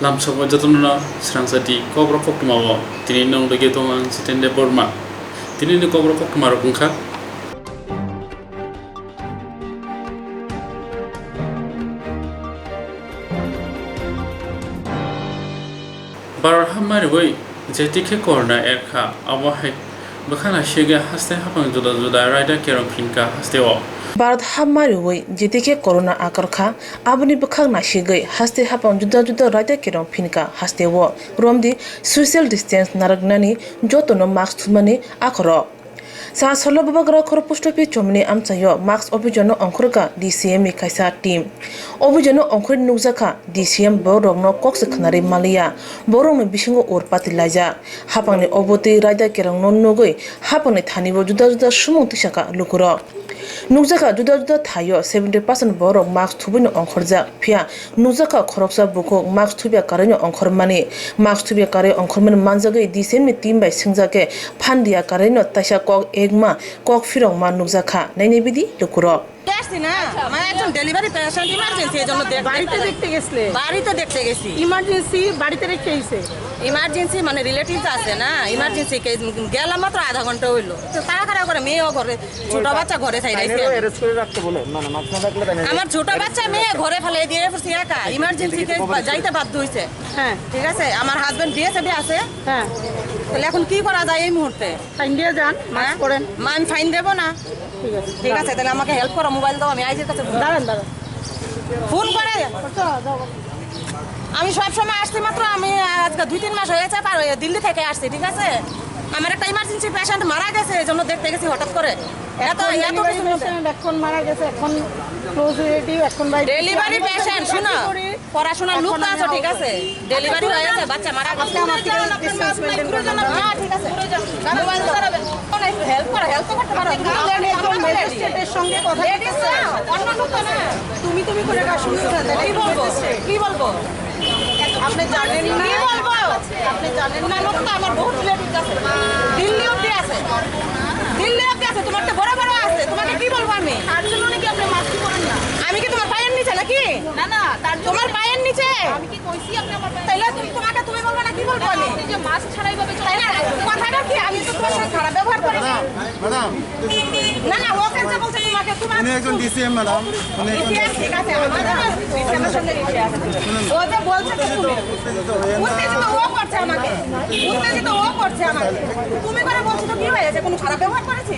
lamsabo jatuna Swrangchati KOKBOROK KOKTWMA tini nong lagi tongan sitende borma tini ni KOKBOROK KOKTWMA rokungka barhamari wei jetike korna ekha awahai bakhana shege haste hapang juda juda raida kerong pinka hastewo Barat hamari wei jetike corona akarkha abuni bakhang na shigai haste hapang juda juda raida kerong pinka hastewo romdi social distance naragnani jotono mask thumani akoro sa solo babagra khor post office chomni amchayo mask obijono onkhurka DCM ni kaisa team obijono onkhur nukjaka DCM borogno kokse khnari malia borongni bisingo urpati laja hapangni oboti raida kerong nonnogoi hapangni thanibo juda juda sumung tisaka lukuro nukjaka juda juda thayo 70% borok mask thubino onkhorja phia nukjaka khoroksa buko mask thubya kareno onkhormani mask thubya kare onkhormani manjagai DCM ni team bai singjake phandia kareno taisa kok egma kok firong ma nukjaka naini bidi lukuro না আমার একজন delivery patient emergency এজন্য বাড়িতে দেখতে গেছি emergency বাড়িতে রেখে আইছে ইমার্জেন্সি মানে রিলেটিভস আছে না ইমার্জেন্সি গেলাম মাত্র আধা ঘন্টা হইলো তো তাড়াতাড়ি করে মেয়েও ঘরে ছোট বাচ্চা ঘরে ছাই রাখছে আমার ছোট বাচ্চা মেয়ে ঘরে ফেলে দিয়ে পড়ছি একা ইমার্জেন্সি কেস যাইতে বাধ্য হইছে হ্যাঁ ঠিক আছে আমার হাজবেন্ড বিএসএফে আছে হ্যাঁ তাহলে এখন কি করা যায় এই মুহূর্তে ফাইন দিয়ে যান মাস্ক পরেন আমি ফাইন দেবো না ঠিক আছে তাহলে আমাকে হেল্প করো মোবাইল দাও আমি আইজির কাছে দাঁড়ান ফোন করে আমি সব সময় আসছি মাত্র আমি আজকে 2-3 মাস হয়েছে পার হয়ে দিল্লি থেকে আসছি ঠিক আছে আমার একটা ইমার্জেন্সি পেশেন্ট মারা গেছে এজন্য দেখতে গেছি হঠাৎ করে এত এখন মারা গেছে এখন ক্লোজ রিলেটিভ এখন ভাই ডেলিভারি পেশেন্ট শুনো পড়াশোনার লোক তো আছে ঠিক আছে ডেলিভারি হয়ে গেছে বাচ্চা মারা গেছে আমার ডিসটেন্স মেইনটেইন করতে হ্যাঁ ঠিক আছে মোবাইল ধরাবেন হেল্প করতে পারো একজন ম্যাজিস্ট্রেটের সঙ্গে কথা বলতে অন্য লোক না তুমি করে কাজ শুনতে কি বলবো আপনি জানেন না কি বলবো আপনি জানেন না লোক তো আমার বহুত রিলেটিভ আছে দিল্লি অবধি আছে তোমার তো বড় বড় আছে তোমাকে কি বলবো আমি তার জন্য নাকি আপনি মাস্ক পরেন না আমি কি তোমার পায়ের নিচে নাকি না তার তোমার পায়ের নিচে আমি কি কইছি আপনি আমার তাইলে তোমাকে তুমি বলবো না কি বলবো আমি যে মাস্ক ছাড়াই ভাবে তাই না কথাটা কি আমি তো তোমার সাথে খারাপ ব্যবহার করি না ম্যাডাম না ও কেন বলছে তোমাকে উনি একজন ডিসিএম ম্যাডাম উনি একজন ঠিক আছে আমার সঙ্গে ও যে বলছে যে তুমি উত্তেজিত ও করছে আমাকে তুমি করে বলছো তো কি হয়েছে কোনো খারাপ ব্যবহার করেছি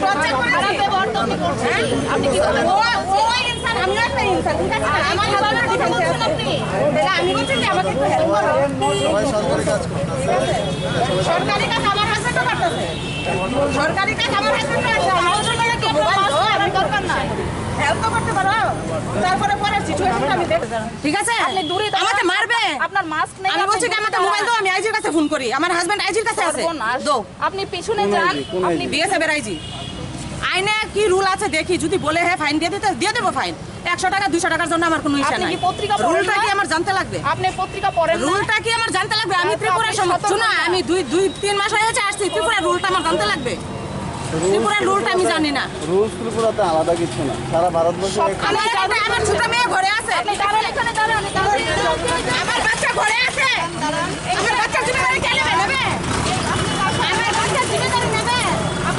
খারাপ ব্যবহার তো আমি করছি আপনি কি বলেন ও ইনসান আমি একটা ইনসান ঠিক আছে আমার হাজবেন্ড ডিফেন্সে আছে আপনি তাহলে আমি বলছি যে আমাকে একটু হেল্প করো সবাই সরকারি কাজ করতেছে সরকারি কাজ আমার হাজবেন্ড করতেছে সরকারি কাজ আমার হাজবেন্ড আছে আমার জন্য কি মোবাইল দাও আমার দরকার নাই হেল্প করতে পারো তারপরে পরের সিচুয়েশনটা আমি দেখব ঠিক আছে আপনি দূরে আমাকে মারবে আপনার মাস্ক নেই আমি বলছি যে আমাকে মোবাইল দাও আমি আইজির কাছে ফোন করি আমার হাজবেন্ড আইজির কাছে আছে দাও আপনি পিছনে যান আপনি বিএসএফ এর আইজি আইনে কি রুল আছে দেখি যদি বলে হ্যাঁ ফাইন দিয়ে দেবো ফাইন 100 টাকা 200 টাকার জন্য আমার কোনো ইচ্ছা আপনি নাই কি পত্রিকা পড়েন রুলটা কি আমার জানতে লাগবে আপনি পত্রিকা পড়েন না রুলটা কি আমার জানতে লাগবে আমি ত্রিপুরার শুনো আমি 2-3 মাস হয়েছে আসছি ত্রিপুরার রুলটা আমার জানতে লাগবে ত্রিপুরার রুলটা আমি জানি না রুলস ত্রিপুরাতে আলাদা কিছু না সারা ভারতবর্ষে আমার ছোট মেয়ে ঘরে আছে আপনি দাঁড়ান এখানে দাঁড়ান আমার বাচ্চা ঘরে আছে আমার বাচ্চা জিম্মেদারি কে নেবে আমার বাচ্চা জিম্মেদারি নেবে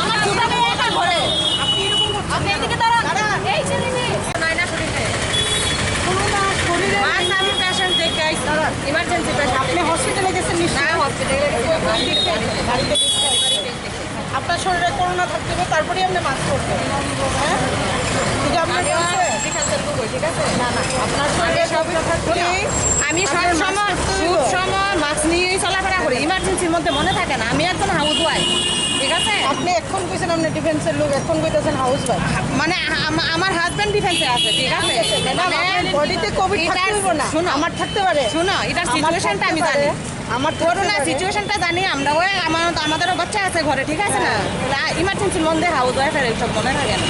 আমার ছোট মেয়ে একা ঘরে আপনি এদিকে দাঁড়ান এই ছেলে মেয়ে নাইনা শরীরে মাস আমি পেশেন্ট দেখে আইছি ইমার্জেন্সি পেশেন্ট আপনি হসপিটালে গেছেন না নিশ্চয়ই হসপিটালে বাড়িতে আপনার শরীরে করোনা থাকতে হবে তারপরেই আপনি মাস্ক পরবেন হ্যাঁ ঠিক আছে আপনার ঠিক আছে না আপনার শরীরে আমি সব সময় মাস্ক নিয়েই চলাফেরা করি ইমার্জেন্সির মধ্যে মনে থাকে না আমি একজন হাউস ওয়াইফ ঠিক আছে আপনি এখন কইছেন আপনি ডিফেন্সের লোক এখন কইতেছেন হাউস ওয়াইফ মানে আমার হাজবেন্ড ডিফেন্সে আছে ঠিক আছে বডিতে কোভিড থাকতে হবে না শোনো আমার থাকতে পারে শোনো এটার সিচুয়েশনটা আমি জানি আমার করোনা সিচুয়েশনটা জানি আমরা ওই আমাদেরও বাচ্চা আছে ঘরে ঠিক আছে না ইমার্জেন্সির মধ্যে হাউস ওয়াইফের এইসব মনে থাকে না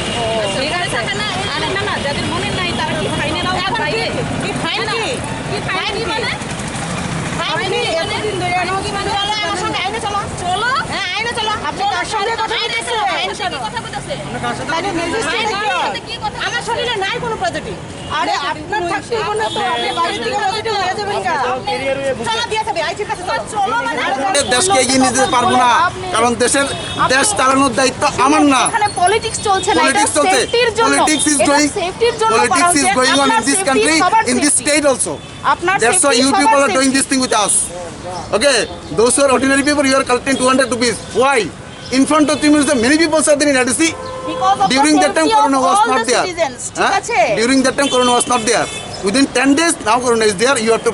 ঠিক আছে না যাদের মনে নাই তারা কি ফাইনে নাও কি ফাইন কি ফাইন কি মানে আপনি এতদিন ধরে আমার সঙ্গে আইনে চলো চলো হ্যাঁ আইনে চলো আপনি কার সঙ্গে কথা বলতেছেন তাহলে ম্যাজিস্ট্রেট আমার শরীরে নাই কোনো পজিটিভ। আরে আপনার থাকতে বলে তো আপনি বাড়ি থেকে পজিটিভ হয়ে যাবেন না। চলো দিয়ে যাবে আইসির কাছে চলো মানে দেশকে এগিয়ে নিতে পারবো না, কারণ দেশ চালানোর দায়িত্ব আমার না। এখানে পলিটিক্স চলছে না, এটা Politics চলছে। সেফটির জন্য, Politics is এটা going. সেফটির জন্য করা Politics is হচ্ছে। going on in আপনার this safety country, সবার in this safety। state also. আপনার That's why safety you সবার people are doing safety। this thing with us. Okay, those who are ordinary people, you are collecting 200 rupees. Why? In front of you, many people are there in ADC. Because of the During that time, safety of Corona was all not the there. citizens, ঠিক Huh? আছে? During that time, Corona was not there. Within 10 days, now Corona is there. You have to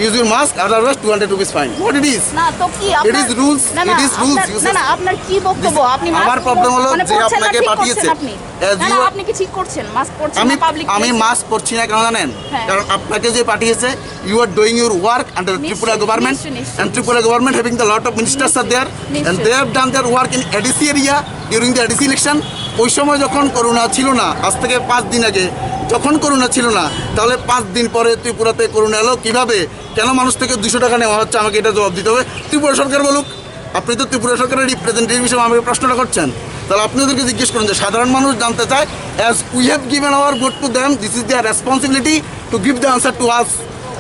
use your mask. Otherwise, 200 rupees fine. What it is? না তো কি It is rules. না It is rules. আপনার- You না say- না আপনার কি বক্তব্য? আপনি আমার mask problem হলো মানে যে পরছেন না, আপনাকে ঠিক পাঠিয়েছে। করছেন আপনি। As না you না are- আপনি কি ঠিক করছেন? মাস্ক পরছেন আমি না পাবলিক আমি মাস্ক পরছি না কেন জানেন? হ্যাঁ। কারণ আপনাকে যে পাঠিয়েছে, you are doing your work under নিশ্চয়ই, Tripura government, নিশ্চয়ই। and Tripura government having the lot of ministers are there, and নিশ্চয়ই। they have done their work in ADC area during the ADC election. ওই সময় যখন corona ছিল না, আজ থেকে 5 দিন আগে যখন করোনা ছিল না, তাহলে 5 দিন পরে ত্রিপুরাতে করোনা এলো কিভাবে? কেন মানুষ থেকে 200 টাকা নেওয়া হচ্ছে? আমাকে এটা জবাব দিতে হবে। ত্রিপুরা সরকার বলুক। আপনি তো ত্রিপুরা সরকারের রিপ্রেজেন্টেটিভ হিসেবে আমাকে প্রশ্নটা করছেন, তাহলে আপনি ওদেরকে জিজ্ঞেস করুন যে সাধারণ মানুষ জানতে চায়, as we have given our vote to them, this is their responsibility to give the answer to us.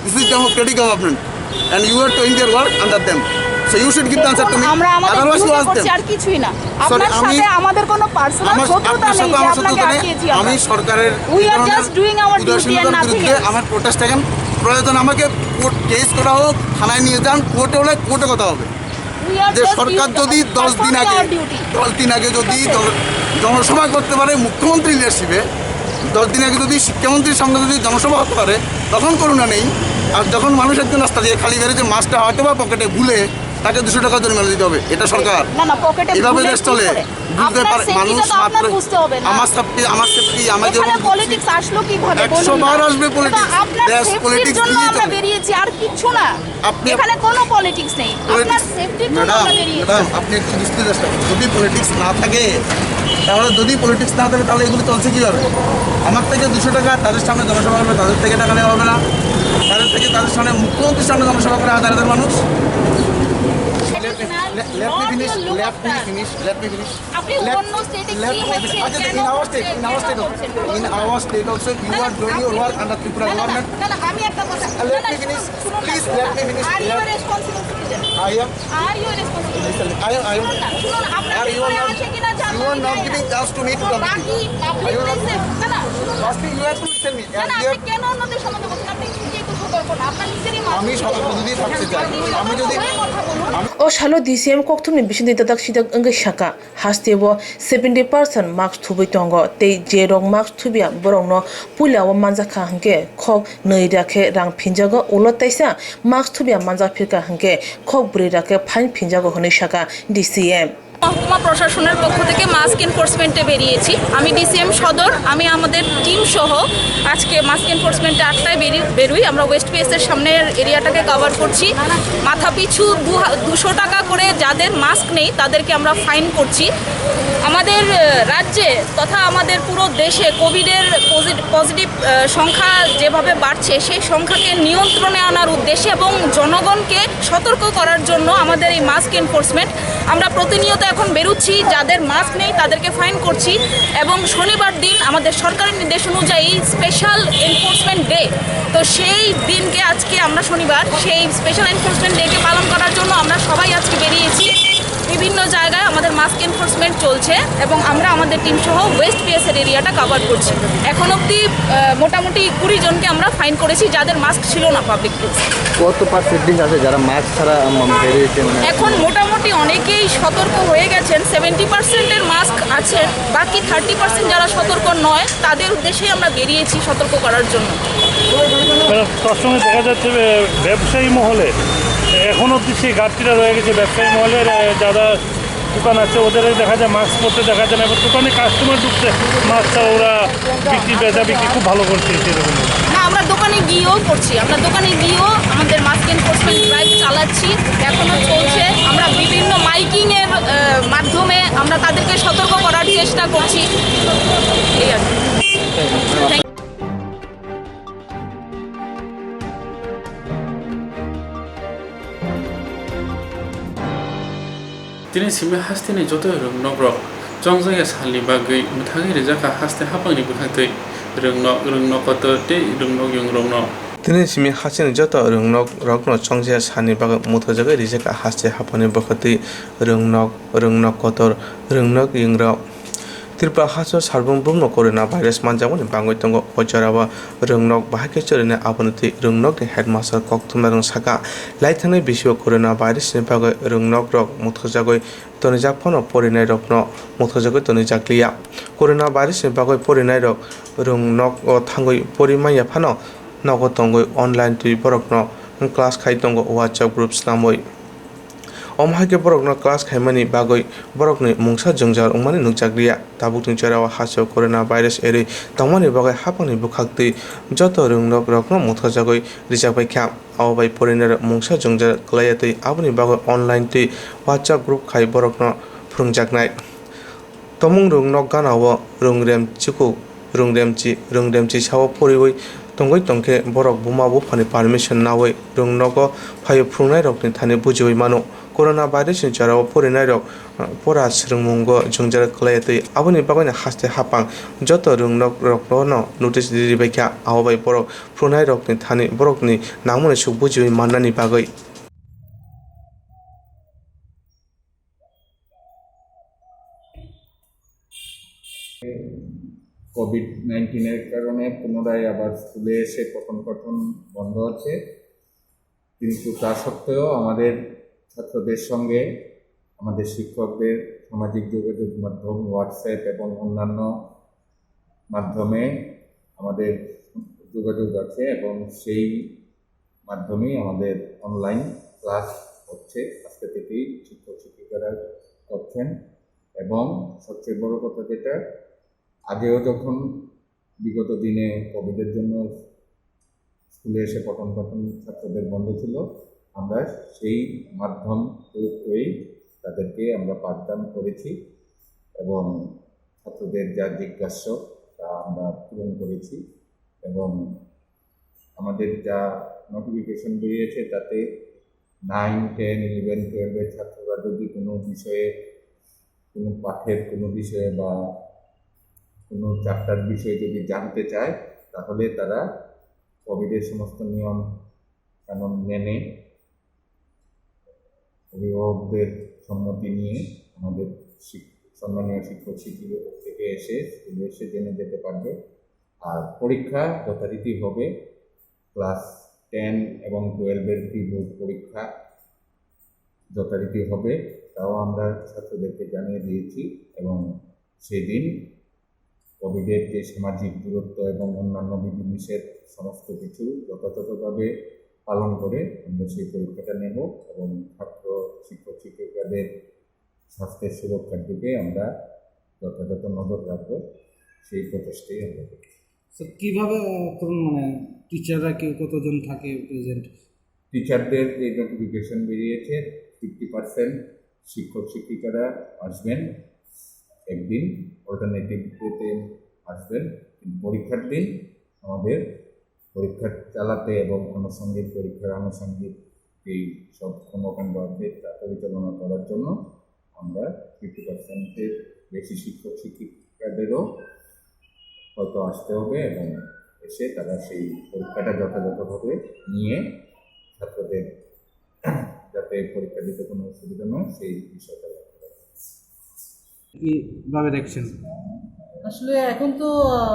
This is democratic government and you are doing their work under them, so you should give the answer to me, আমরা আমাদের otherwise you duty ask করছি দেম। আর কিছুই না। Sorry, আপনার সাথে আমাদের কোনো পার্সোনাল শত্রুতা আপনার নেই সাথে যে আমার আপনাকে শত্রুতা নেই। আটকেছি আমি আমরা। সরকারের We are just doing our duty and উদাসীনতার nothing বিরুদ্ধে else. আমার প্রোটেস্ট থাকেন। প্রয়োজন আমাকে কেস করা হোক, থানায় নিয়ে যান, কোর্টে হলে কোর্টে কথা হবে। We are যে just সরকার যদি 10 দিন performing আগে our duty. 10 দিন আগে যদি জনসভা করতে পারে মুখ্যমন্ত্রী লিডারশিপে, 10 দিন আগে যদি শিক্ষামন্ত্রীর সঙ্গে যদি জনসভা হতে পারে, তখন করোনা নেই। আর যখন মানুষ একজন রাস্তা দিয়ে খালি বেরিয়েছে, মাছটা হয়তো বা পকেটে ভুলে তাকে 200 টাকা জরিমানা দিতে হবে, এটা সরকার। না না পকেটে এভাবে ভুলে দেশ কি চলে। করে? বুঝতে আপনার পারে মানুষ safety টা তো মাত্র আপনার বুঝতে হবে না। আমার সেফটি আমার এখানে যেমন পলিটিক্স আসলো কিভাবে 100 বলুন না? বার আসবে এটা politics। আপনার দেশ সেফটির politics জন্য দিয়েই আমরা চলে। বেরিয়েছি আর কিচ্ছু না। আপনি- এখানে কোনো পলিটিক্স নেই, আপনার সেফটির জন্য ম্যাডাম আমরা বেরিয়েছি। ম্যাডাম আপনি একটু বুঝতে চেষ্টা করুন, যদি পলিটিক্স না থাকে তাহলে তাহলে এগুলো চলছে কীভাবে? আমার থেকে 200 টাকা তাদের সামনে জনসভা করবে, তাদের থেকে টাকা নেওয়া হবে না, তাদের সামনে মুখ্যমন্ত্রীর সামনে জনসভা করে হাজার হাজার মানুষ। Let me finish. আপনি অন্য স্টেটে Let কি me হচ্ছে finish. কেন In our হচ্ছে, state, কেন বলছেন? in our state also, you are doing your work under Tripura না, না, government. না, না, আমি একটা কথা Let না, me না, finish. শুনুন না, Please, শুনুন let না। me finish. Are you a responsible citizen? I am. Are you a responsible citizen? I am. শুনুন না, শুনুন, আপনার Are you ভিতরে not- আছে কিনা জানতে you are not চাই না। giving chance to me to তো come to বাকি you. public Are you not- places- না, না, শুনুন না। Firstly, you have to listen me. না, As না, you আপনি have- কেন অন্যদের সম্বন্ধে বলছেন? আপনি নিজে একটু সতর্ক না, আপনার নিজেরই মাথা। আমি সতর্ক যদি থাকতে চাই, আমি যদি হয়ে কথা বলুন। O shalo DCM KOKTWMA bisin de tadak sidak engai shaka hastebo 70% marks thubai tongo tei jerong marks thubia borong no pula o manjaka hangke khok nei rakhe rang phinjago ulo taisa marks thubia manja phirka hangke khok bri rakhe fine phinjago hone shaka DCM মহকুমা প্রশাসনের পক্ষ থেকে mask এনফোর্সমেন্টে বেরিয়েছি। আমি DCM সদর, আমি আমাদের team সহ আজকে মাস্ক এনফোর্সমেন্টে 8টায় বেরোই। আমরা ওয়েস্ট পিএসের সামনের এরিয়াটাকে কভার করছি। মাথা পিছু 200 টাকা করে যাদের মাস্ক নেই তাদেরকে আমরা ফাইন করছি। আমাদের রাজ্যে তথা আমাদের পুরো দেশে কোভিডের পজিটিভ সংখ্যা যেভাবে বাড়ছে, সেই সংখ্যাকে নিয়ন্ত্রণে আনার উদ্দেশ্যে এবং জনগণকে সতর্ক করার জন্য আমাদের এই মাস্ক এনফোর্সমেন্ট। আমরা প্রতিনিয়ত এখন বেরোচ্ছি, যাদের মাস্ক নেই তাদেরকে ফাইন করছি এবং শনিবার দিন আমাদের সরকারের নির্দেশ অনুযায়ী স্পেশাল এনফোর্সমেন্ট ডে। তো সেই দিনকে আজকে আমরা শনিবার সেই স্পেশাল এনফোর্সমেন্ট ডেকে পালন করার জন্য আমরা সবাই আজকে বেরিয়েছি। বিভিন্ন জায়গায় আমাদের মাস্ক এনফোর্সমেন্ট চলছে এবং আমরা আমাদের টিম সহ ওয়েস্ট পিএসের এরিয়াটা কভার করছি। এখন অবধি মোটামুটি 20 জনকে আমরা ফাইন করেছি যাদের মাস্ক ছিল না পাবলিক প্লেস। কত পার্সেন্টেজ আছে যারা মাস্ক ছাড়া বেরিয়েছে? এখন মোটামুটি অনেকেই সতর্ক হয়ে গেছেন, 70%-এর মাস্ক আছে, বাকি 30% যারা সতর্ক নয় তাদের উদ্দেশ্যেই আমরা বেরিয়েছি সতর্ক করার জন্য। তার সঙ্গে দেখা যাচ্ছে ব্যবসায়ী মহলে এখন অবধি সেই ঘাটতিটা রয়ে গেছে। ব্যবসায়ী মহলের যারা দোকান আছে ওদের দেখা যায় মাস্ক পরতে দেখা যায় না, এবার দোকানে কাস্টমার ঢুকছে মাস্ক ছাড়া, ওরা বিক্রি খুব ভালো করছে সেরকম। না, আমরা দোকানে গিয়েও করছি, আমরা দোকানে গিয়েও আমাদের মাস্ক এনফোর্সমেন্ট ড্রাইভ চালাচ্ছি, এখনও চলছে। আমরা বিভিন্ন মাইকিংয়ের মাধ্যমে আমরা তাদেরকে সতর্ক করার চেষ্টা করছি, এই আর কি। তিনি সিমে হাস্তিনি যত নগ্রক Chongzaya Sali Bagay, Mutagi Rizaka Haste Hapani Bukate, Rungno Koto, Rungno Yung Rungno. তিনি সিমি হাসিন যত রংনক রগ্ন চংজিয়া সানি বাগ মুথজাগে রিজেকা হাসে হাপনে বখতি রংনক কতর রংনক ইংরা ত্রিপুরা হাসো সার্বভৌম করোনা ভাইরাস মানজামনি বাঙ্গই তঙ্গ অজরাবা রংনক বাহাকে চরিনে আবনতি রংনক হেডমাস্টার ককতুমা রং সাকা লাইথানে বিশ্ব করোনা ভাইরাস নি বাগ রংনক রক মুথজাগৈ তনিজাক ফন পরিনাই রকন মুথজাগৈ তনিজাকলিয়া করোনা ভাইরাস নি বাগৈ পরিনাই রক রংনক ও থাঙ্গই পরিমাইয়া ফানো নগদ তঙ্গই অনলাইন তুই বরকন ক্লাস খাই তঙ্গ হোয়াটসঅ্যাপ গ্রুপস নামই অমহাকে বরকন ক্লাস খাইমানি বাগৈ বরকনি মুংসা জংজার উমানি নুকজাগলিয়া তাবুকনি চেরাওয়া হাসো করোনা ভাইরাস এরে তমানি বাগৈ হাপানি বুখাক্তি যত রংনক রকন মুথজাগৈ রিজাকবাই খ্যাম আওবাই পরিনার মুংসা জংজার ক্লাইয়াতৈ আবনি বাগৈ অনলাইন তুই হোয়াটসঅ্যাপ গ্রুপ খাই বরকন ফুরুংজাকনাই তমুং রংনক গানাও রংরেমচি সাও পরিবই তঙ্গই তংকে বরক বুমা বুফানি পারমিশন নাওই রংনক ফাইও ফ্রুংনাই রকনি থানি বুঝিওই মানো করোনা ভাইরাসनि जाराव फरायनाय रक परा स्रोंमुंग जंजार खलायतै आबनि बागैनो हास्ते हापां जत रंनक रकनो नोटिस दिरिबायखा आवबाय बरक फरायनाय रकनि थानि बरकनि नामनि सुख बुजियै माननानि बागै কোভিড-19 কারণে পুনরায় আবার স্কুলে এসে পঠন পাঠন বন্ধ আছে, কিন্তু তা সত্ত্বেও আমাদের ছাত্রদের সঙ্গে আমাদের শিক্ষকদের সামাজিক যোগাযোগ মাধ্যম হোয়াটসঅ্যাপ এবং অন্যান্য মাধ্যমে আমাদের যোগাযোগ আছে এবং সেই মাধ্যমেই আমাদের অনলাইন ক্লাস হচ্ছে। আজকে থেকেই শিক্ষক শিক্ষিকারা করছেন এবং সবচেয়ে বড় কথা যেটা, আগেও যখন বিগত দিনে কোভিডের জন্য স্কুলে এসে পঠন পাঠন ছাত্রদের বন্ধ ছিল, আমরা সেই মাধ্যম প্রয়োগ করেই তাদেরকে আমরা পাঠদান করেছি এবং ছাত্রদের যা জিজ্ঞাস্য তা আমরা পূরণ করেছি। এবং আমাদের যা নোটিফিকেশন বেরিয়েছে তাতে 9, 10, 11, 12 ছাত্ররা যদি কোনো বিষয়ে, কোনো পাঠের কোনো বিষয়ে বা কোনো চ্যাপ্টার বিষয়ে যদি জানতে চায়, তাহলে তারা কোভিডের সমস্ত নিয়ম কানুন মেনে অভিভাবকদের সম্মতি নিয়ে আমাদের সম্মানীয় শিক্ষক শিক্ষিকা থেকে এসে স্কুলে এসে জেনে যেতে পারবে। আর পরীক্ষা যথারীতি হবে, ক্লাস 10 এবং 12-এর বোর্ড পরীক্ষা যথারীতি হবে, তাও আমরা ছাত্রদেরকে জানিয়ে দিয়েছি। এবং সেদিন কোভিডের যে সামাজিক দূরত্ব এবং অন্যান্য বিধিনিষেধ সমস্ত কিছু যথাযথভাবে পালন করে আমরা সেই পরীক্ষাটা নেব এবং ছাত্র শিক্ষক শিক্ষিকাদের স্বাস্থ্যের সুরক্ষার দিকে আমরা যথাযথ নজর রাখবো, সেই প্রচেষ্টাই আমরা করি। তো কীভাবে মানে টিচাররা কতজন থাকে প্রেজেন্ট? টিচারদের যে নোটিফিকেশন বেরিয়েছে 50% শিক্ষক শিক্ষিকারা আসবেন একদিন, অল্টারনেটিভ ডেতে আসবেন। পরীক্ষার দিন আমাদের পরীক্ষা চালাতে এবং পরীক্ষার আনুষঙ্গিক এই সব কর্মকাণ্ড আছে তা পরিচালনা করার জন্য আমরা 50%-এর বেশি শিক্ষক শিক্ষিকাদেরও হয়তো আসতে হবে এবং এসে তারা সেই পরীক্ষাটা যথাযথভাবে নিয়ে ছাত্রদের যাতে পরীক্ষা দিতে কোনো অসুবিধা নয় সেই বিষয়টা কীভাবে দেখছেন? আসলে এখন তো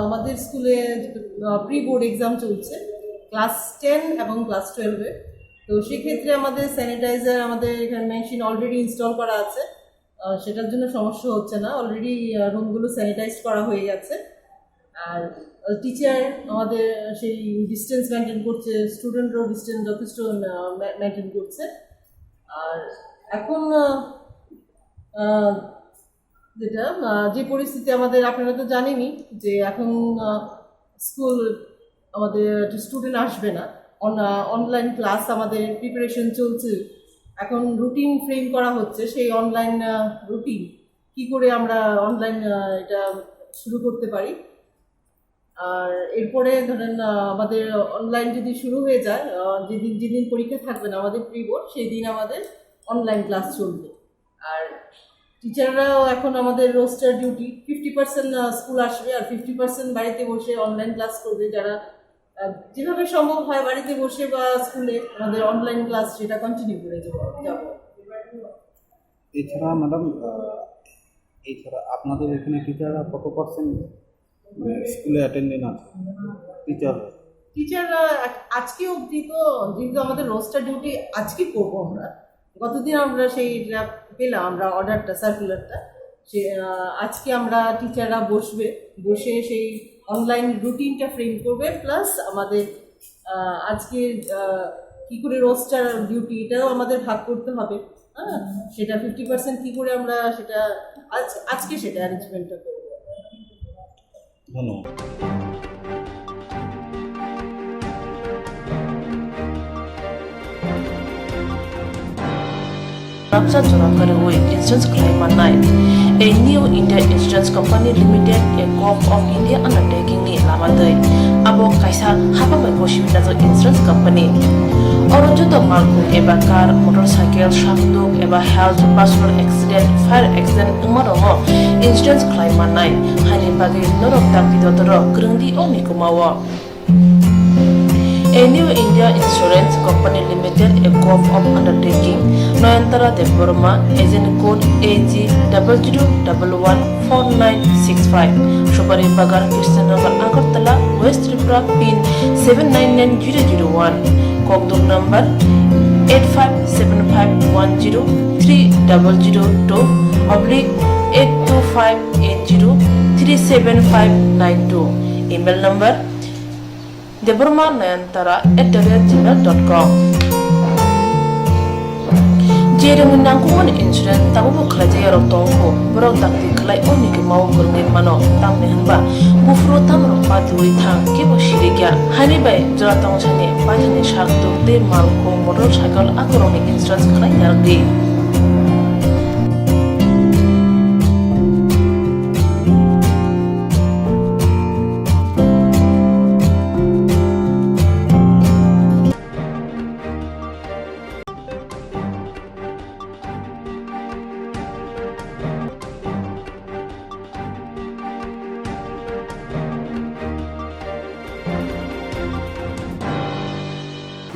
আমাদের স্কুলে প্রি বোর্ড এক্সাম চলছে ক্লাস 10 এবং ক্লাস 12-এ। তো সেক্ষেত্রে আমাদের স্যানিটাইজার আমাদের এখানে মেশিন অলরেডি ইনস্টল করা আছে, সেটার জন্য সমস্যা হচ্ছে না। অলরেডি রুমগুলো স্যানিটাইজ করা হয়ে গেছে। আর টিচার আমাদের সেই ডিস্টেন্স মেনটেন করছে, স্টুডেন্টরাও ডিস্টেন্স যথেষ্ট মেনটেন করছে। আর এখন যেটা যে পরিস্থিতি আমাদের, আপনারা তো জানেনই যে এখন স্কুল আমাদের স্টুডেন্ট আসবে না, অনলাইন ক্লাস আমাদের প্রিপারেশন চলছে। এখন রুটিন ফ্রেম করা হচ্ছে, সেই অনলাইন রুটিন কি করে আমরা অনলাইন এটা শুরু করতে পারি। আর এরপরে ধরেন আমাদের অনলাইন যদি শুরু হয়ে যায়, যেদিন পরীক্ষা থাকবে না আমাদের প্রি বোর্ড, সেই দিন আমাদের অনলাইন ক্লাস চলবে। আর টিচাররাও এখন আমাদের রোস্টার ডিউটি 50% স্কুল আসবে আর 50% বাড়িতে বসে অনলাইন ক্লাস করবে, যারা যেভাবে সম্ভব হয় বাড়িতে বসে বা স্কুলে আমাদের অনলাইন ক্লাস সেটা কন্টিনিউ করে যাব। এছাড়া ম্যাডাম এছাড়া আপনাদের এখানে টিচাররা কত পার্সেন্ট স্কুলে অ্যাটেন্ডেন্ট আছে টিচাররা আজকে অবধি তো যেহেতু আমাদের রোস্টার ডিউটি আজকে করবো আমরা, গতদিন আমরা সেইটা পেলাম আমরা অর্ডারটা সার্কুলারটা, সে আজকে আমরা টিচাররা বসে সেই অনলাইন রুটিনটা ফ্রেম করবে, প্লাস আমাদের আজকে কী করে রোস্টার ডিউটি এটাও আমাদের ভাগ করতে হবে। হ্যাঁ, সেটা 50% কী করে আমরা সেটা আজকে সেটা অ্যারেঞ্জমেন্টটা করবো। ধন্যবাদ। Rapsa Junakar Way Insurance Claim Night. A new India Insurance Company Limited, a co-op of India undertaking ni Lamadai. Abo Kaisa Hapa Goshimita Insurance Company. Orojoto Marku Eba car, motorcycle, shafdog, Eba health, personal accident, fire accident, Umaromo, Insurance Claim Night. Hani Bagi Norok Tapidotoro, Grundi Omikumawa. A new India Insurance Company Limited, a co-op of undertaking, Noyantara de Burma, agent code AG00114965, Shubari Bagar, Krishnagar, Agartala, West Tripura, PIN 799001, KOKTWMA number 85751030/82580375592, email number deburmanayantara@gmail.com. Jereng nangkuman insurance tabu buklaja yarok tongko borok takti klai oni ke mau kurngin mano tamne hanba bufro tamro paturi thang ke bo shirigya hani bai jora tong chane pajane shak dokte malko motorcycle akoroni insurance klai yargi.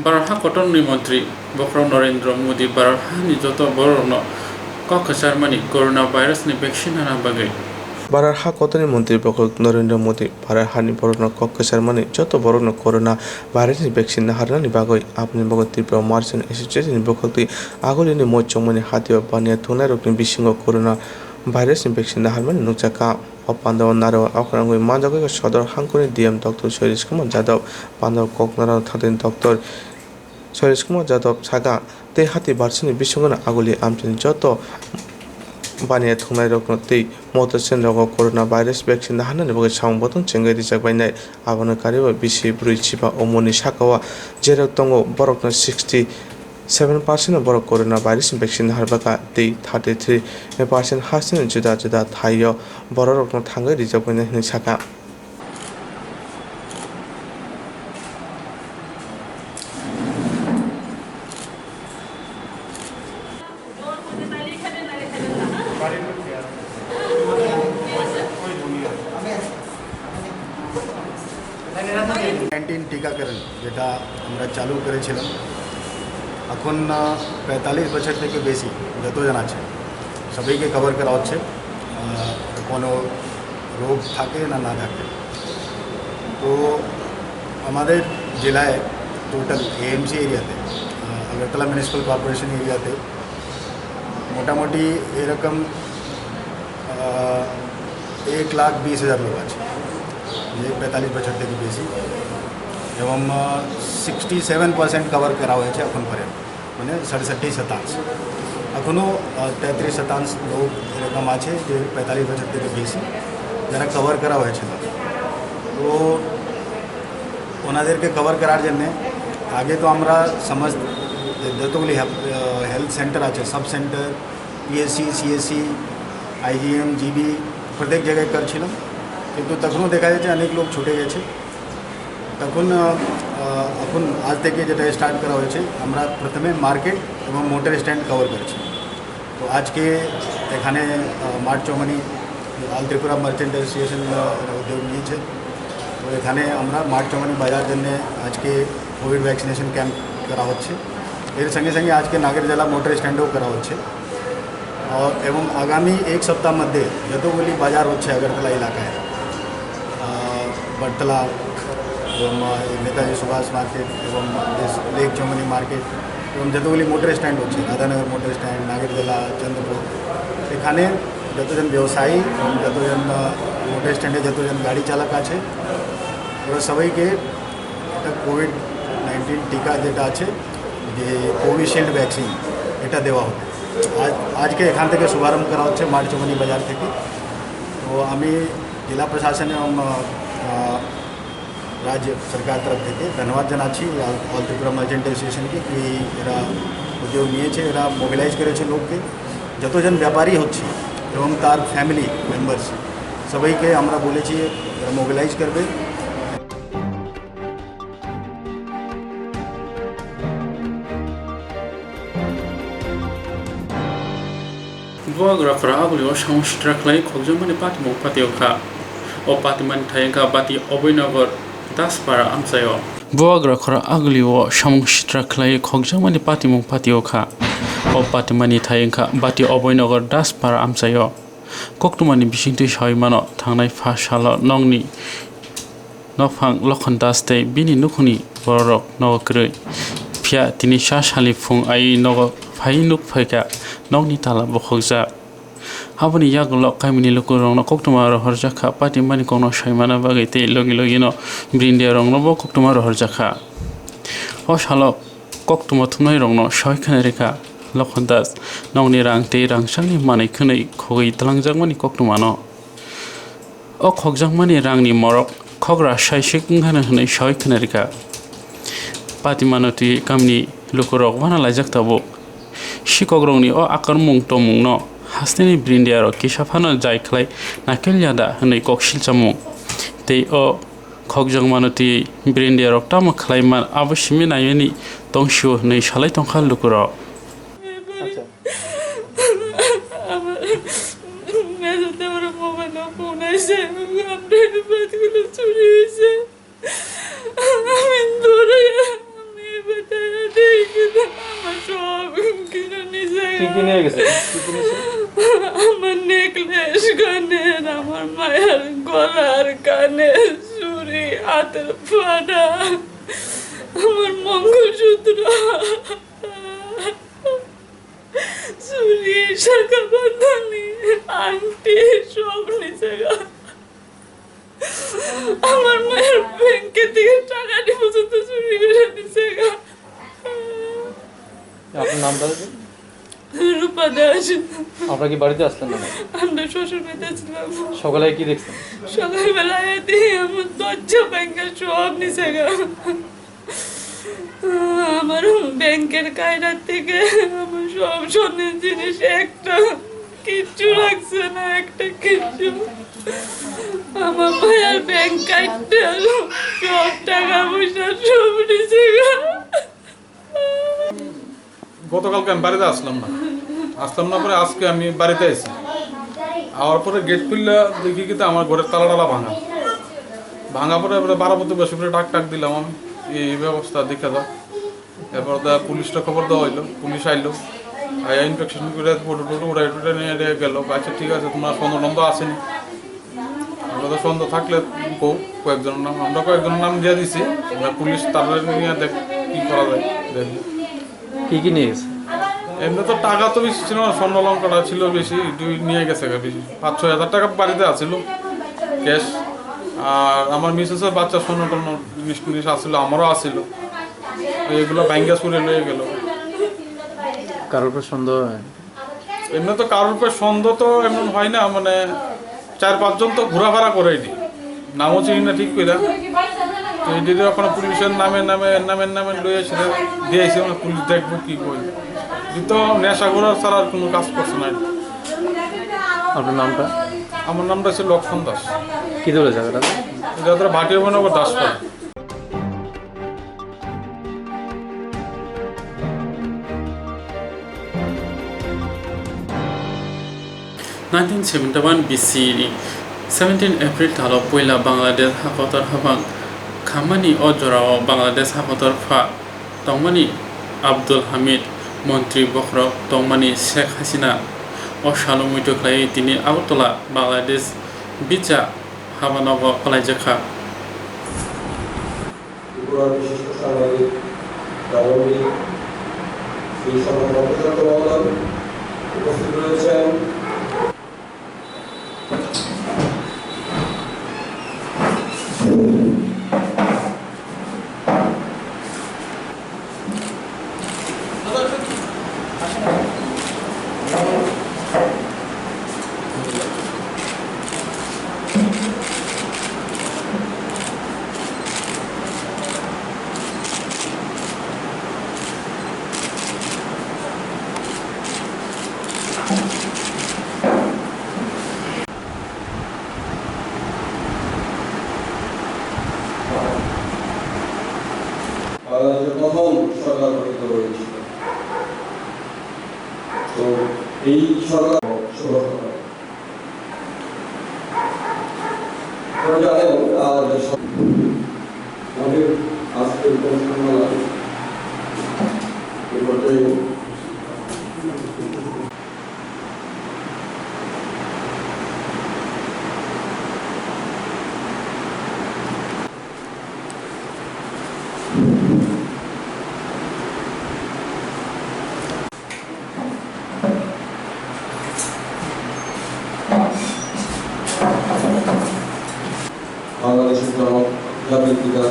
Barha Cotton Mantri, Bokro Narendra Modi, Barha Nijoto Borono, Kokachar Mani, coronavirus infection and Bagay. বারারহা কতনি মন্ত্রী বকল নরেন্দ্র মোদী বারারহানি বরণ কক্কেশার মানে যত বরণ corona ভাইরাসনি vaccine হারনানি বাগৈ আপনি Bogot Tripura মার্চেন association বকলতি আগলিনি মচমনি হাতিও বানিয়া থুনাই রকনি বিশিঙ্গ corona ভাইরাসনি vaccine harmony নুকজাকা অপান্দাও narrow আখরাঙ্গই মানজাগৈ সদর হাঙ্কুনি DM doctor Shailesh Kumar Yadav পান্দাও ককনারাও থাকেন doctor Shailesh Kumar Yadav Saga তে হাতি বার্সিনি বিশিঙ্গনা আগলি আমচিনি যত বানিয়ে থুনাই রকনতি মতসেন রগ করোনা ভাইরাস ভ্যাকসিন হানানি বগে সাংবতন চেঙ্গাই রিজাক বাইনাই আবনা কারিবা বিসি ব্রুইচিবা অমনি সাকাওয়া যেরক তঙ্গ বরকনা 67% বরক করোনা ভাইরাস ভ্যাকসিন হারবাকা তে 33% হাসিন जुदा जुदा थाइयो बर रकन थांगाय रिजाक बायनाय हिनि साका टीकाकरण যেটা আমরা চালু করেছিলাম এখন 45 বছর থেকে বেশি যতজন আছে সবাইকে কভার করা হচ্ছে কোনো রোগ থাকে না না থাকে তো আমাদের জেলায় টোটাল এএমসি এরিয়াতে আগরতলা মিউনিসিপ্যাল কর্পোরেশন এরিয়াতে মোটামুটি এরকম 1,20,000 লোক আছে যে 45 বছর থেকে বেশি এবং 67% কভার করা হয়েছে এখন পর্যন্ত মানে 67% এখনও 33% লোক এরকম আছে যে 45 বছর থেকে বেশি যারা কভার করা হয়েছিল তো ওনাদেরকে কভার করার জন্যে আগে তো আমরা সমস্ত যতগুলি হেলথ সেন্টার আছে sub centre PSC CSC IgM GB প্রত্যেক জায়গায় করছিলাম কিন্তু তখনও দেখা যাচ্ছে অনেক লোক ছুটে গেছে তখন এখন আজ থেকে যেটা স্টার্ট করা হয়েছে আমরা প্রথমে মার্কেট এবং মোটর স্ট্যান্ড কভার করছি তো তো আজকে এখানে মার্চমানি অল ত্রিপুরা মার্চেন্ট অ্যাসোসিয়েশন উদ্যোগ নিয়েছে। তো এখানে আমরা মার্চমানি বাজার জন্য আজকে কোভিড ভ্যাকসিনেশন ক্যাম্প করা হচ্ছে। এর সঙ্গে সঙ্গে আজকে নাগের জেলা মোটর স্ট্যান্ডও করা হচ্ছে। এবং আগামী এক সপ্তাহ মধ্যে যতগুলি বাজার হচ্ছে আগরতলা এলাকায়, বটতলা এবং নেতাজি সুভাষ মার্কেট এবং লেক চৌমনি মার্কেট এবং যতগুলি মোটর স্ট্যান্ড হচ্ছে, রাধানগর মোটর স্ট্যান্ড, নাগেরজেলা, চন্দ্রপুর, এখানে যতজন ব্যবসায়ী এবং যতজন মোটর স্ট্যান্ডে যতজন গাড়ি চালক আছে ওরা সবাইকে একটা কোভিড-19 টিকা যেটা আছে, যে কোভিশিল্ড ভ্যাকসিন, এটা দেওয়া হবে। আজকে এখান থেকে শুভারম্ভ করা হচ্ছে মার্চমানি বাজার থেকে। তো আমি জেলা প্রশাসন এবং রাজ্য সরকার তরফ থেকে ধন্যবাদ জানাচ্ছি অল ত্রিপুরা মার্চেন্ট অ্যাসোসিয়েশনকে, কি এরা উদ্যোগ নিয়েছে, এরা মোবিলাইজ করেছে লোককে। যতজন ব্যাপারী হচ্ছে এবং তার ফ্যামিলি মেম্বার্স সবাইকে আমরা বলেছি এরা মোবিলাইজ করবে। Buagrafra aglio samstraklai khogjamani patimo patiokha o patiman thayka bati obinagor 10 para amsayo Buagrafra aglio samstraklai khogjamani patimo patiokha o patimani thayka bati obinagor 10 para amsayo KOKTWMAni bisingti soimano thangnai phasalo nongni nofang lokhondas tei bini nukhuni borok nogroi phia tini sasali phung ai nogo phai nuk phaika nokni tala bokhokja haboni yaglo kamini lukurongno KOKTWMA rohorjakha patimani kono saimana bagai tei logi logino brindia rongno bo KOKTWMA rohorjakha o salo KOKTWMA thumnai rongno soikhane reka lokhondas nongni rang tei rangsangni manai khunai khogoi talangjakmani KOKTWMA no o khokjakmani rangni morok khogra saisik ngana hunai soikhane reka patimanoti kamni lukurok wana laijak tabo Shikogrongni o akarmung tomungno hasteni brindiaro kisafano jaiklai nakeljada hunai koksilchamung tei o khogjangmanoti brindiaro tamo khlaiman abosimi naiyani tongshu hunai salai tongkha lukuro আমার necklace কানের, আমার মায়ের গলার কানের চুড়ি, হাতের ফাড়া, আমার মঙ্গলসূত্র, চুড়ি, শাখা বাঁধানি, আংটি সব নিচে গা। আমার মায়ের ব্যাংকে থেকে টাকা নিয়ে পর্যন্ত চুরি করে নিচে গা। আপনার নামটা রূপা দাস। আপনারা কি বাড়িতে আসলেন না? আমরা শ্বশুর বাড়িতে ছিলাম। সকালে কি দেখছেন? সকালবেলায় আমার দরজা ব্যাংকের সব নিচে গা। আমার ব্যাংকের কায়রার থেকে আমার সব সোনার জিনিস একটা কিচ্ছু রাখছে না, একটা কিচ্ছু। আমার মায়ের ব্যাংক কাটতে সব টাকা পয়সা সব নিচে গা। গতকালকে আমি বাড়িতে আসলাম না পরে আজকে আমি বাড়িতে এসেছি। আওয়ার পরে গেট খুললে দেখি কিন্তু আমার ঘরের তালা ভাঙা পরে এবারে 12 বছর বেশি করে ডাক দিলাম আমি, এই ব্যবস্থা দেখে দাও। এরপর পুলিশটা খবর দেওয়া হইলো, পুলিশ আইলো, ইনফেকশন করে ফটো উড়াই নিয়ে গেল। আচ্ছা ঠিক আছে, তোমার সন্দেহ আসেনি, আমরা সন্দেহ থাকলে কয়েকজনের নাম, আমরা কয়েকজনের নাম দিয়ে দিছি। পুলিশ তারপরে নিয়ে দেখ কি করা যায়। দেখবো কি নিয়ে গেছে? এমনি তো টাকা তো বেশি ছিল না, স্বর্ণ লঙ্কাটা ছিল বেশি, নিয়ে গেছে বেশি 5-6 হাজার টাকা বাড়িতে আছিল ক্যাশ। আর আমার মিসেসের বাচ্চা স্বর্ণ টর্ণ জিনিস আসছিল, আমারও আসছিল, এগুলো ব্যাঙ্গা সুরে লয়ে গেল। কারোর উপর সন্দেহ হয়? এমনি তো কারোর উপর সন্দেহ তো এমন হয় না, মানে 4-5 জন তো ঘোরাফেরা করে নি, নামও চিনি না ঠিক করে। তো এই দিদি ওখানে পুলিশের নামে লয়ে সেটা দিয়েছে, পুলিশ দেখবো কি করি। তো নেশা করার ছাড়া আর কোনো কাজ করছে না। আপনার নামটা? আমার নামটা হচ্ছে লক্ষণ দাস। কি ধরে জায়গাটা? এটা Bhatia বনগর Daspara. 1971 BC 17 April talo poila Bangladesh hakotor habang khamani o jorao Bangladesh hakotor pha tongmani Abdul Hamid মন্ত্রী বখরক তংমানি শেখ হাসিনা ও সালুমুইটো খাই তিনি আগরতলা বাংলাদেশ বিচা হাবানগ কলাইজাখা ত্রিপুরার বিশিষ্ট সাংবাদিক দাবনী শ্রী সমন্বয় উপস্থিত রয়েছেন। বাংলাদেশের প্রথম সরকার গঠিত হয়েছিল। তো এই সরকার জানেন আমাদের আজকের অনুষ্ঠানমালা এই পর্যায়ে বাংলাদেশের জনক জাতির পিতা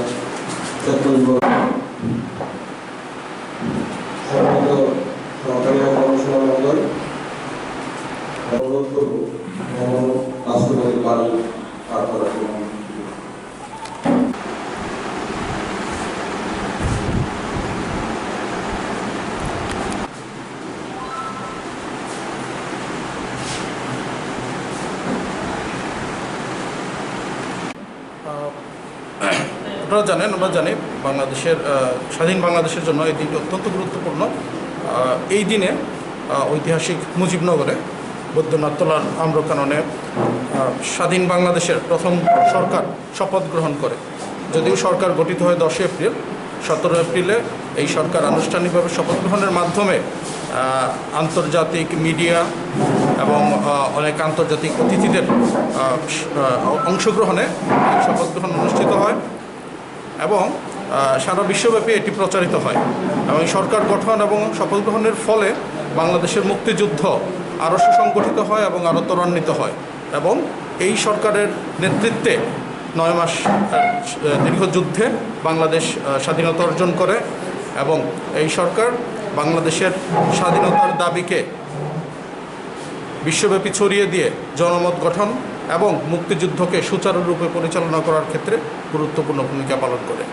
সরকারি কর্মশালা মন্ডল অনুরোধ করব রাষ্ট্রপতির বাণী পাঠ করার জন্য। আপনারা জানেন, আমরা জানি বাংলাদেশের স্বাধীন বাংলাদেশের জন্য এই দিনটি অত্যন্ত গুরুত্বপূর্ণ। এই দিনে ঐতিহাসিক মুজিবনগরে বৈদ্যনাথতলার আম্রকাননে স্বাধীন বাংলাদেশের প্রথম সরকার শপথ গ্রহণ করে। যদিও সরকার গঠিত হয় 10 এপ্রিল, 17 এপ্রিলে এই সরকার আনুষ্ঠানিকভাবে শপথ গ্রহণের মাধ্যমে আন্তর্জাতিক মিডিয়া এবং অনেক আন্তর্জাতিক অতিথিদের অংশগ্রহণে শপথ গ্রহণ অনুষ্ঠিত হয় এবং সারা বিশ্বব্যাপী এটি প্রচারিত হয়। এবং সরকার গঠন এবং শপথ গ্রহণের ফলে বাংলাদেশের মুক্তিযুদ্ধ আরও সুসংগঠিত হয় এবং আরও ত্বরান্বিত হয়। এবং এই সরকারের নেতৃত্বে 9 মাস দীর্ঘ যুদ্ধে বাংলাদেশ স্বাধীনতা অর্জন করে এবং এই সরকার বাংলাদেশের স্বাধীনতার দাবিকে বিশ্বব্যাপী ছড়িয়ে দিয়ে জনমত গঠন এবং মুক্তিযুদ্ধকে সুচারুরূপে পরিচালনা করার ক্ষেত্রে গুরুত্বপূর্ণ ভূমিকা পালন করে।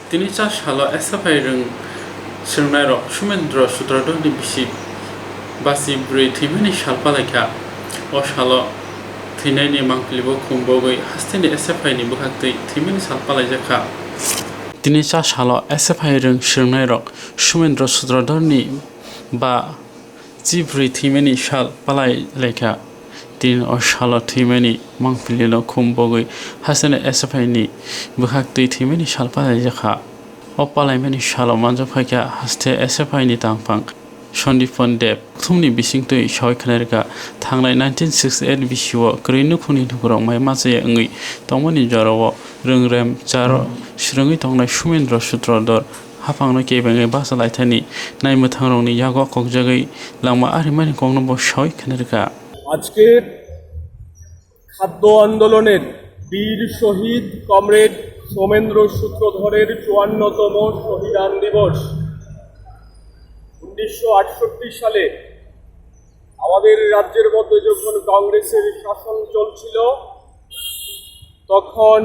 তিনি চাষ হালো এসাফাই রং সোंनाय रok सुमेन्द्र सुद्रदनि बिसि बासि ब्रै थैमानि सालपालायखा अ साल थैनायनि मांफ्लिबो खुंबोगै हास्तेनि एसाफाइनि बोखाक्तै थैमानि सालपालायजाखा তিনি চাষ হালো एसाफाइ रं सोंनाय रक सुमेन्द्र सुद्रदनि बा जिब्रै थैमानि सालपालायखा तीन अ साल थैमानि मांफ्लिल खुंबोगै हास्तेनि एसाफाइनि बोखाक्तै थैमानि सालपालायजाखा अपालायमानि सालो मानजफाइका हास्ते एसाफाइनि तांफां सन्दीपन देब थुमनि बिसिंतै सहायखानायरगा थांनाय 1968 बिसिव ग्रैनु खुनि दुखुराव माय माजे ओङै तंमनि जराव रोंरेम जार स्रङै तंनाय सुमेन्द्र सूत्रधर हाफांनो केबेङै बासालायथानि नायमोथांरंनि यागो ककजागै लांमा आरिमानि गंनब सहायखानायरगा আজকের খাদ্য আন্দোলনের বীর শহীদ কমরেড সোমেন্দ্র সূত্রধরের 54তম শহীদান দিবস 1968 সালে আমাদের রাজ্যের মধ্যে যখন কংগ্রেসের শাসন চলছিল তখন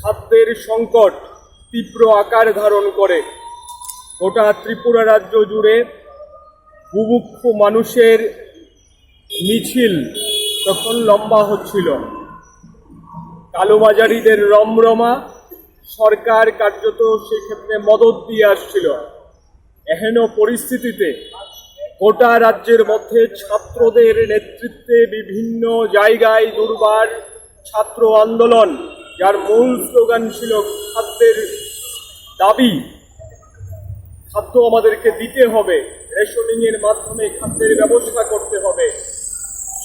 খাদ্যের সংকট তীব্র আকার ধারণ করে গোটা ত্রিপুরা রাজ্য জুড়ে বুভুক্ষ মানুষের মিছিল তখন লম্বা হচ্ছিল। কালোবাজারিদের রমরমা সরকার কার্যত সেক্ষেত্রে মদত দিয়ে আসছিল। এহেন পরিস্থিতিতে গোটা রাজ্যের মধ্যে ছাত্রদের নেতৃত্বে বিভিন্ন জায়গায় দুর্বার ছাত্র আন্দোলন, যার মূল স্লোগান ছিল খাদ্যের দাবি, খাদ্য আমাদেরকে দিতে হবে, রেশনিংয়ের মাধ্যমে খাদ্যের ব্যবস্থা করতে হবে।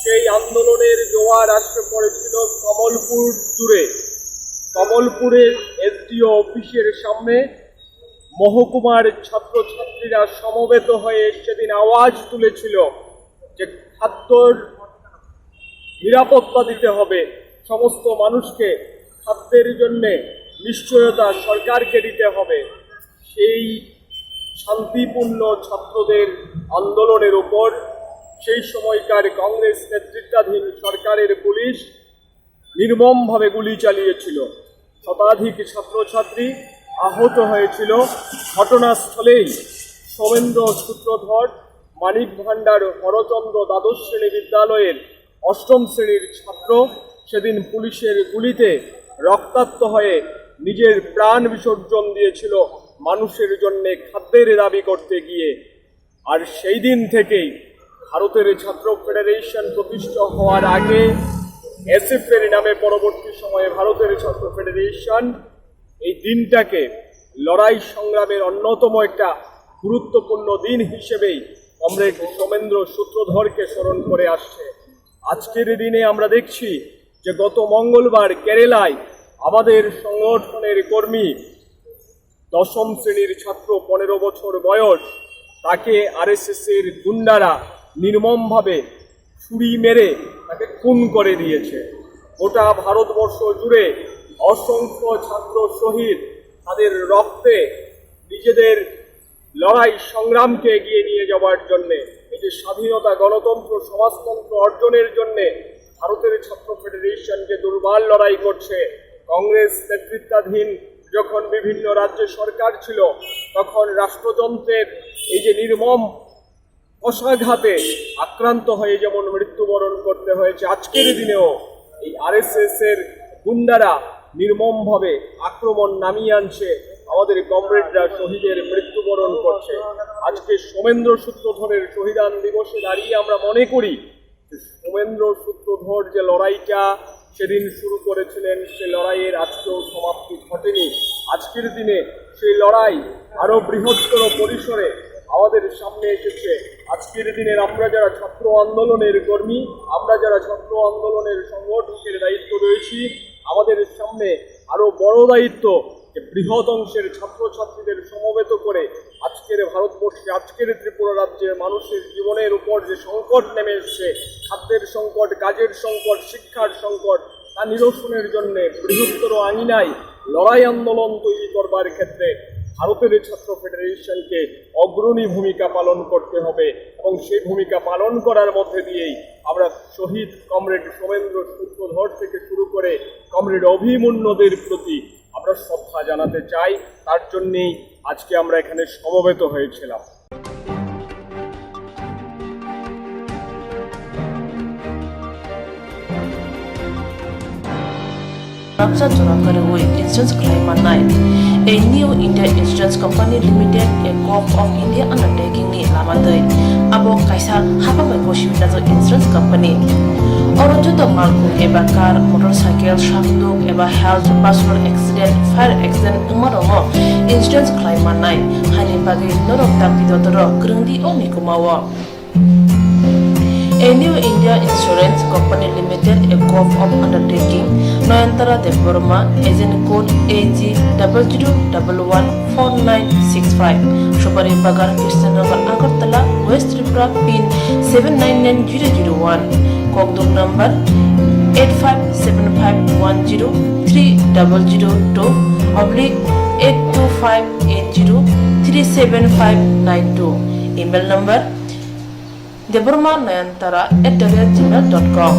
সেই আন্দোলনের জোয়ার আসতে পড়েছিল কমলপুর জুড়ে। কমলপুরের এসডিও অফিসের সামনে মহকুমার ছাত্রছাত্রীরা সমবেত হয়ে সেদিন আওয়াজ তুলেছিল যে খাদ্যর নিরাপত্তা দিতে হবে, সমস্ত মানুষকে খাদ্যের জন্যে নিশ্চয়তা সরকারকে দিতে হবে। সেই শান্তিপূর্ণ ছাত্রদের আন্দোলনের উপর সেই সময়কার কংগ্রেস নেতৃত্বাধীন সরকারের পুলিশ নির্মমভাবে গুলি চালিয়েছিল। শতাধিক ছাত্রছাত্রী আহত হয়েছিল। ঘটনাস্থলেই সোমেন্দ্র সূত্রধর, মানিক ভান্ডার হরচন্দ্র দ্বাদশ শ্রেণী বিদ্যালয়ের 8ম শ্রেণীর ছাত্র সেদিন পুলিশের গুলিতে রক্তাক্ত হয়ে নিজের প্রাণ বিসর্জন দিয়েছিল মানুষের জন্যে খাদ্যের দাবি করতে গিয়ে। আর সেই দিন থেকেই ভারতের ছাত্র ফেডারেশন প্রতিষ্ঠা হওয়ার আগে এসএফের নামে পরবর্তী সময়ে ভারতের ছাত্র ফেডারেশন এই দিনটাকে লড়াই সংগ্রামের অন্যতম একটা গুরুত্বপূর্ণ দিন হিসেবেই কমরেড সোমেন্দ্র সূত্রধরকে স্মরণ করে আসছে। আজকের দিনে আমরা দেখছি যে গত মঙ্গলবার কেরালায় আমাদের সংগঠনের কর্মী 10ম শ্রেণীর ছাত্র, 15 বছর বয়স, তাকে আরএসএসের গুন্ডারা নির্মমভাবে ছুরি মেরে তাকে খুন করে দিয়েছে। গোটা ভারতবর্ষ জুড়ে অসংখ্য ছাত্র শহীদ তাদের রক্তে নিজেদের লড়াই সংগ্রামকে এগিয়ে নিয়ে যাওয়ার জন্যে, এই যে স্বাধীনতা, গণতন্ত্র, সমাজতন্ত্র অর্জনের জন্যে ভারতের ছাত্র ফেডারেশন যে দুর্বার লড়াই করছে। কংগ্রেস নেতৃত্বাধীন যখন বিভিন্ন রাজ্যে সরকার ছিল তখন রাষ্ট্রযন্ত্রের এই যে নির্মম অসাঘাতে আক্রান্ত হয়ে যেমন মৃত্যুবরণ করতে হয়েছে, আজকের দিনেও এই আরএসএস এর গুন্ডারা নির্মমভাবে আক্রমণ নামিয়ে আনছে, আমাদের কমরেডরা শহীদের মৃত্যুবরণ করছে। আজকে সোমেন্দ্র সূত্রধরের শহীদান দিবসে দাঁড়িয়ে আমরা মনে করি যে সোমেন্দ্র সূত্রধর যে লড়াইটা সেদিন শুরু করেছিলেন, সে লড়াইয়ের আজকেও সমাপ্তি ঘটেনি। আজকের দিনে সেই লড়াই আরো বৃহত্তর পরিসরে আমাদের সামনে এসেছে। আজকের দিনের আমরা যারা ছাত্র আন্দোলনের কর্মী, আমরা যারা ছাত্র আন্দোলনের সংগঠকের দায়িত্ব রয়েছি, আমাদের সামনে আরো বড় দায়িত্ব যে বৃহৎ অংশের ছাত্রছাত্রীদের সমবেত করে আজকের ভারতবর্ষে, আজকের ত্রিপুরা রাজ্যের মানুষের জীবনের উপর যে সংকট নেমে এসছে, খাদ্যের সংকট, কাজের সংকট, শিক্ষার সংকট, তা নিরসনের জন্য বৃহত্তর আঙিনায় লড়াই আন্দোলন তৈরি করবার ক্ষেত্রে ভারতের ছাত্র ফেডারেশনকে অগ্রণী ভূমিকা পালন করতে হবে। এবং সেই ভূমিকা পালন করার মধ্যে দিয়েই আমরা শহীদ কমরেড সোমেন্দ্র সূত্রধর থেকে শুরু করে কমরেড অভিমন্যুদের প্রতি আমরা শ্রদ্ধা জানাতে চাই। তার জন্যেই আজকে আমরা এখানে সমবেত হয়েছিলাম। Rapsa Jorakare Way Insurance Claim Night. A new India Insurance Company Limited, a co-op of India undertaking ni Lamadai. Abo Kaisar Hapa Koshimita Insurance Company. Orojoto Marku Eba car, motorcycle, shafduk, Eba health, personal accident, fire accident, Umaromo, Insurance Claim Night. Hani Bagi Norok Tapidotoro, Grundi Omikumawa. A new India Insurance Company Limited, a co-op of undertaking, Noyantara de Burma, agent code AG00114965, Shubari Bagar, Krishnagar, Agartala, West Tripura, PIN 799001, KOKTWMA number 857510-825803759 email number deburmanayantara@gmail.com.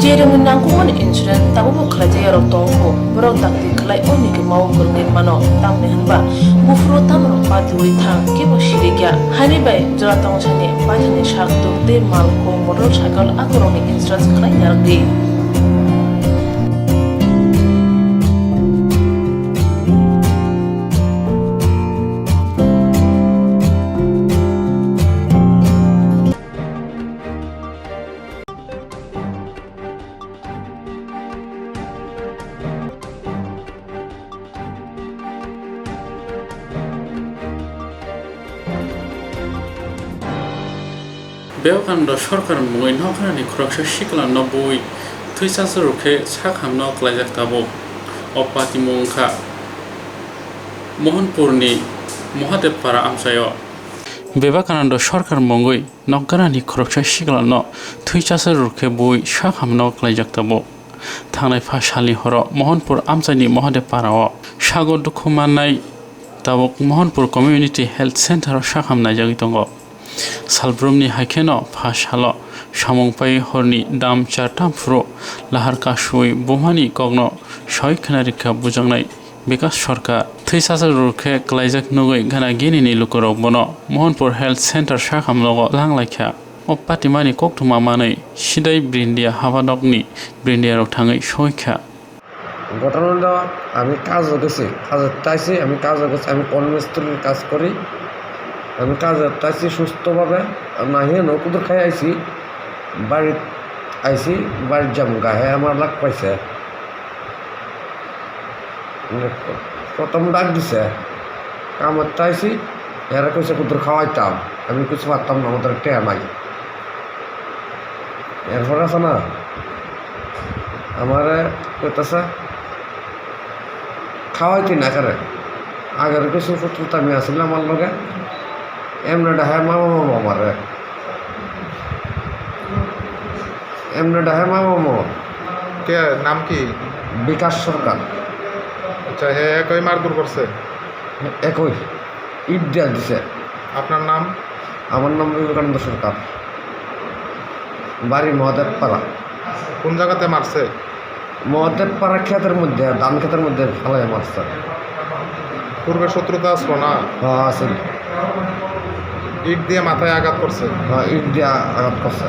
Jereng nangkuman insurance tabu kerja yarok tongko berok taktik kelai oni ke mau kurngin mano tam nehanba bufro tam ropa diwi thang kebo shirikya hani bai jora tong chane pajane shak tukte malko motorcycle akoroni insurance kelai yarok di. बेवकान्द सरकार मुङै नखरानि खरकसा सिकला नबुइ थैसासो रुखे साखाम नकलायजाक Tabo a party मुंखा मोहनपुरनि Mahadev पारा आमसायो बेबाकानन्द सरकार मुङै नगरानि खरकसा सिकला न थैसासो रुखे बुइ साखाम नकलायजाक ताबो थांनाय फासालि हर Mohanpur आमसाइनि Mahadev पाराव sago दुखु माननाय Tabuk Mohanpur कमिउनिटी health सेन्टाराव साखाम नायजागै दङ सालब्रुमनि हाइकेन फासाल सामंपाई हरनि दाम चारटाम फ्रो लाहार कासुई बुमानि गग्न सय खोनारिखा बुजांनाय बिकास सरकार थैसासो रुखे क्लाइजाक नुगै घना गिनिनि लुकुराव बन मोहनपुर हेल्थ सेन्टार साखाम लग लांलायखा अ पाटिमानि कोकटुमा मानै सिदाय ब्रिन्डिया हाबादकनि ब्रिन्डियाराव थाङै सयखा ঘটনাটা আমি কাজও গেছি কাজের চাইছি আমি কাজও গেছি আমি কর্মস্থলীর কাজ করি আমি কাজের চাইছি সুস্থভাবে নাহিয়ে নকুদুর খাই আইছি বাড়ি আইছি বাড়ির যাম গায়ে আমার লাগ পাইছে প্রথম ডাক দিছে কামত চাইছি এরা কইছে কুদুর খাওয়াইতাম আমি কিছু পারতাম না আমাদের টেয়া নাই এরপর আছে না আমারে কইতাছে খাওয়াইতে না করে আগের কিছু পুত্রতা আমি আসলে আমার লগে এমনি ডাহে মামা মামা আমারে এমনি ডাহে মামা মামা কে নাম কি বিকাশ সরকার আচ্ছা হে একই মারধর করছে একই ইট দিয়া দিছে আপনার নাম আমার নাম বিবেকানন্দ সরকার বাড়ি মহাদেব পাড়া কোন জায়গাতে মারছে মহাদেব পাড়া ক্ষেতের মধ্যে ধান ক্ষেতের মধ্যে ফেলাই মারছে পূর্বে শত্রুতা আসলো না হ্যাঁ আছে ইট দিয়ে মাথায় আঘাত করছে হ্যাঁ ইট দিয়ে আঘাত করছে